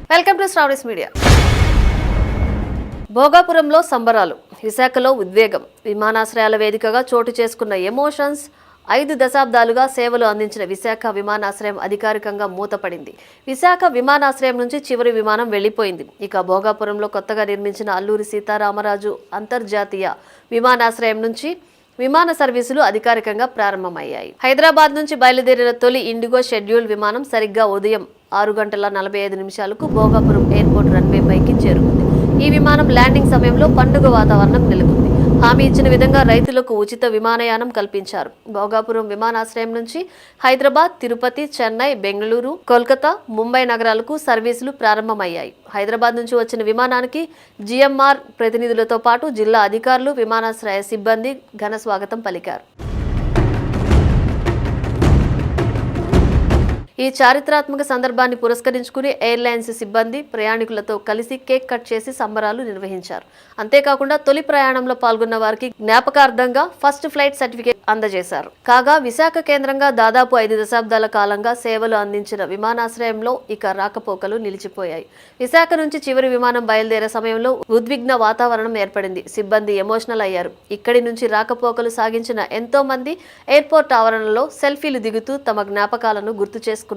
Welcome to stories media. భోగాపురంలో సంబరాలు, విశాఖలో ఉద్వేగం, విమానాశ్రయాల వేదికగా చోటు చేసుకున్న ఎమోషన్స్. 5 దశాబ్దాలుగా సేవలు అందించిన విశాఖ విమానాశ్రయం అధికారికంగా మూతపడింది. విశాఖ విమానాశ్రయం నుంచి చివరి విమానం వెళ్లిపోయింది. ఇక భోగాపురంలో కొత్తగా నిర్మించిన అల్లూరి సీతారామరాజు అంతర్జాతీయ విమానాశ్రయం నుంచి విమాన సర్వీసులు అధికారికంగా ప్రారంభమయ్యాయి. హైదరాబాద్ నుంచి బయలుదేరిన తొలి ఇండిగో షెడ్యూల్ విమానం సరిగ్గా ఉదయం 6:45 భోగాపురం ఎయిర్పోర్ట్ రన్వే పైకి చేరుకుంది. ఈ విమానం ల్యాండింగ్ సమయంలో పండుగ వాతావరణం నెలకొంది. హామీ ఇచ్చిన విధంగా రైతులకు ఉచిత విమానయానం కల్పించారు. భోగాపురం విమానాశ్రయం నుంచి హైదరాబాద్, తిరుపతి, చెన్నై, బెంగళూరు, కోల్కతా, ముంబై నగరాలకు సర్వీసులు ప్రారంభమయ్యాయి. హైదరాబాద్ నుంచి వచ్చిన విమానానికి జిఎంఆర్ ప్రతినిధులతో పాటు జిల్లా అధికారులు, విమానాశ్రయ సిబ్బంది ఘన స్వాగతం పలికారు. ఈ చారిత్రాత్మక సందర్భాన్ని పురస్కరించుకుని ఎయిర్లైన్స్ సిబ్బంది ప్రయాణికులతో కలిసి కేక్ కట్ చేసి సంబరాలు నిర్వహించారు. అంతేకాకుండా తొలి ప్రయాణంలో పాల్గొన్న వారికి జ్ఞాపకార్థంగా ఫస్ట్ ఫ్లైట్ సర్టిఫికేట్ అందజేశారు. కాగా విశాఖ కేంద్రంగా దాదాపు 5 దశాబ్దాల కాలంగా సేవలు అందించిన విమానాశ్రయంలో ఇక రాకపోకలు నిలిచిపోయాయి. విశాఖ నుంచి చివరి విమానం బయలుదేరే సమయంలో ఉద్విగ్న వాతావరణం ఏర్పడింది. సిబ్బంది ఎమోషనల్ అయ్యారు. ఇక్కడి నుంచి రాకపోకలు సాగించిన ఎంతో మంది ఎయిర్పోర్ట్ ఆవరణలో సెల్ఫీలు దిగుతూ తమ జ్ఞాపకాలను గుర్తు చేసుకున్నారు.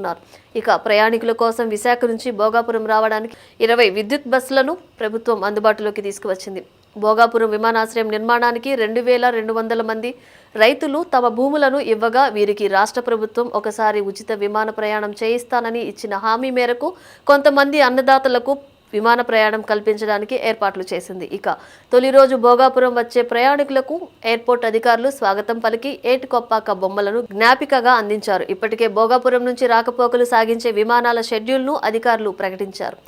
ఇక ప్రయాణికుల కోసం విశాఖ నుంచి భోగాపురం రావడానికి 20 విద్యుత్ బస్సులను ప్రభుత్వం అందుబాటులోకి తీసుకువచ్చింది. భోగాపురం విమానాశ్రయం నిర్మాణానికి 2200 మంది రైతులు తమ భూములను ఇవ్వగా వీరికి రాష్ట్ర ప్రభుత్వం ఒకసారి ఉచిత విమాన ప్రయాణం చేయిస్తానని ఇచ్చిన హామీ మేరకు కొంతమంది అన్నదాతలకు విమాన ప్రయాణం కల్పించడానికి ఏర్పాట్లు చేసింది. ఇక తొలి రోజు భోగాపురం వచ్చే ప్రయాణికులకు ఎయిర్పోర్ట్ అధికారులు స్వాగతం పలికి ఏటికొప్పాక బొమ్మలను జ్ఞాపికగా అందించారు. ఇప్పటికే భోగాపురం నుంచి రాకపోకలు సాగించే విమానాల షెడ్యూల్ను అధికారులు ప్రకటించారు.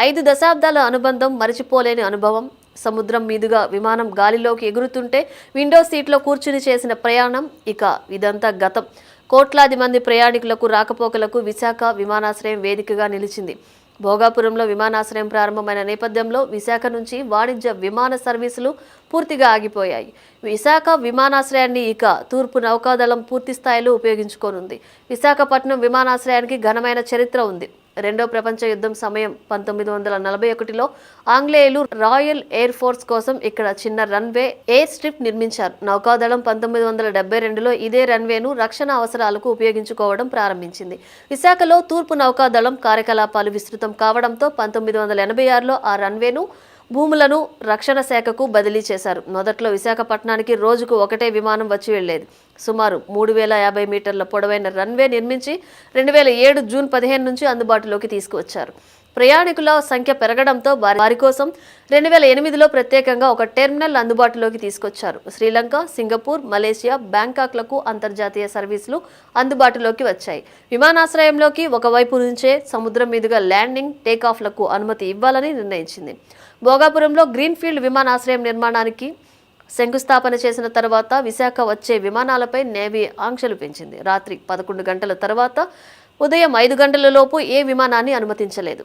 5 దశాబ్దాల అనుబంధం, మరిచిపోలేని అనుభవం. సముద్రం మీదుగా విమానం గాలిలోకి ఎగురుతుంటే విండో సీట్లో కూర్చుని చేసిన ప్రయాణం. ఇక ఇదంతా గతం. కోట్లాది మంది ప్రయాణికులకు రాకపోకలకు విశాఖ విమానాశ్రయం వేదికగా నిలిచింది. భోగాపురంలో విమానాశ్రయం ప్రారంభమైన నేపథ్యంలో విశాఖ నుంచి వాణిజ్య విమాన సర్వీసులు పూర్తిగా ఆగిపోయాయి. విశాఖ విమానాశ్రయాన్ని ఇక తూర్పు నౌకాదళం పూర్తి స్థాయిలో ఉపయోగించుకోనుంది. విశాఖపట్నం విమానాశ్రయానికి ఘనమైన చరిత్ర ఉంది. రెండో ప్రపంచ యుద్ధం సమయం 1941లో ఆంగ్లేయులు రాయల్ ఎయిర్ ఫోర్స్ కోసం ఇక్కడ చిన్న రన్వే ఎయిర్ స్ట్రిప్ నిర్మించారు. నౌకాదళం 1972లో ఇదే రన్వేను రక్షణ అవసరాలకు ఉపయోగించుకోవడం ప్రారంభించింది. విశాఖలో తూర్పు నౌకాదళం కార్యకలాపాలు విస్తృతం కావడంతో 1986లో ఆ రన్వేను భూములను రక్షణ శాఖకు బదిలీ చేశారు. మొదట్లో విశాఖపట్నానికి రోజుకు ఒకటే విమానం వచ్చి వెళ్లేది. సుమారు 3050 మీటర్ల పొడవైన రన్వే నిర్మించి 2007 జూన్ 15 నుంచి అందుబాటులోకి తీసుకువచ్చారు. ప్రయాణికుల సంఖ్య పెరగడంతో వారి కోసం 2008లో ప్రత్యేకంగా ఒక టెర్మినల్ అందుబాటులోకి తీసుకొచ్చారు. శ్రీలంక, సింగపూర్, మలేషియా, బ్యాంకాక్లకు అంతర్జాతీయ సర్వీసులు అందుబాటులోకి వచ్చాయి. విమానాశ్రయంలోకి ఒకవైపు నుంచే సముద్రం మీదుగా ల్యాండింగ్, టేకాఫ్లకు అనుమతి ఇవ్వాలని నిర్ణయించింది. భోగాపురంలో గ్రీన్ఫీల్డ్ విమానాశ్రయం నిర్మాణానికి శంకుస్థాపన చేసిన తర్వాత విశాఖ వచ్చే విమానాలపై నేవీ ఆంక్షలు పెంచింది. రాత్రి 11 గంటల తర్వాత ఉదయం 5 గంటల లోపు ఏ విమానాన్ని అనుమతించలేదు.